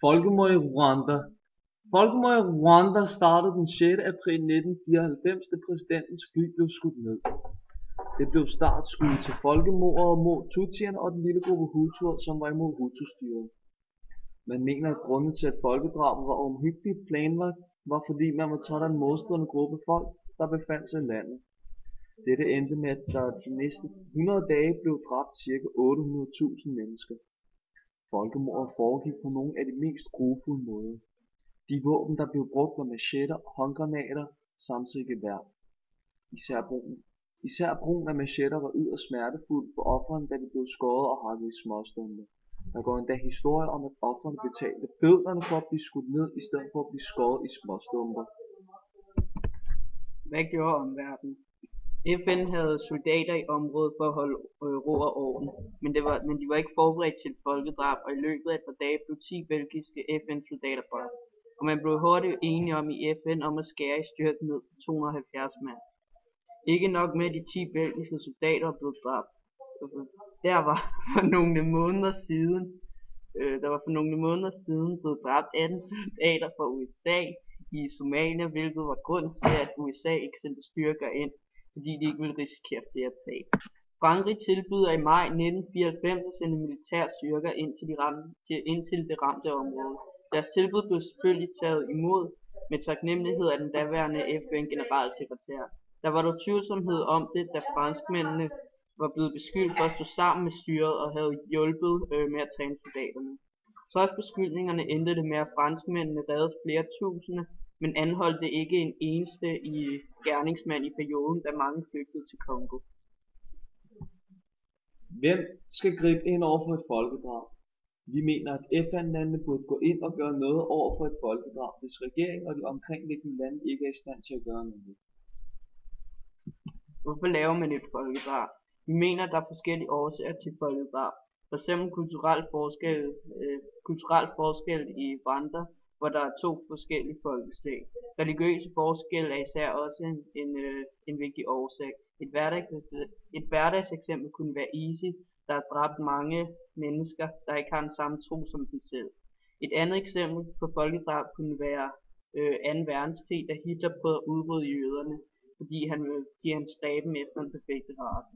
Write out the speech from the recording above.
Folkemord i Rwanda. Folkemord i Rwanda startede den 6. april 1994, da præsidentens fly blev skudt ned. Det blev startskuddet til folkemordet mod Tutsierne og den lille gruppe Hutuer, som var imod Hutu-styret. Man mener, at grunden til, at folkedrabet var omhyggeligt planlagt, var fordi man var træt af en modstridende gruppe folk, der befandt sig i landet. Dette endte med, at der de næste 100 dage blev dræbt ca. 800.000 mennesker. Folkemordet foregik på nogle af de mest grufulde måder. De våben, der blev brugt, var machetter, håndgranater samt gevær. Især brugen af machetter var yderst smertefuld for ofrene, da de blev skåret og hakket i småstumper. Der går endda historier om, at ofrene betalte bødlerne for at blive skudt ned, i stedet for at blive skåret i småstumper. Hvad gjorde omverdenen? FN havde soldater i området for at holde ro og orden, men de var ikke forberedt til et folkedrab, og i løbet af et par dage blev 10 belgiske FN-soldater dræbt. Og man blev hurtigt enige om i FN om at skære i styrken ned til 270 mand. Ikke nok med, at de 10 belgiske soldater blev dræbt. Der var for nogle måneder siden blevet dræbt 18 soldater fra USA i Somalia, hvilket var grund til, at USA ikke sendte styrker ind, fordi de ikke ville risikere flere tab. Frankrig tilbyder i maj 1994 at sende militære styrker ind til det ramte område. Deres tilbud blev selvfølgelig taget imod med taknemmelighed af den daværende FN-generalsekretær. Der var dog tvivlsomhed om det, da franskmændene var blevet beskyldt for at stå sammen med styret og havde hjulpet med at træne soldaterne. Trods beskyldningerne endte det med, at franskmændene reddede flere tusinde, men anholdte ikke en eneste gerningsmand i perioden, da mange flygtede til Congo. Hvem skal gribe ind over for et folkedrab? Vi mener, at FN-landene burde gå ind og gøre noget over for et folkedrab, hvis regeringen og de omkringliggende lande ikke er i stand til at gøre noget. Hvorfor laver man et folkedrab? Vi mener, at der er forskellige årsager til folkedrab. For eksempel kulturel forskel i Rwanda, hvor der er 2 forskellige folkeslag. Religiøse forskelle er især også en vigtig årsag. Et hverdagseksempel kunne være ISIS, der har dræbt mange mennesker, der ikke har den samme tro som dem selv. Et andet eksempel på folkedrab kunne være 2. verdenskrig, da Hitler prøvede at udrydde jøderne, fordi han ville give hans staben efter en perfekte race.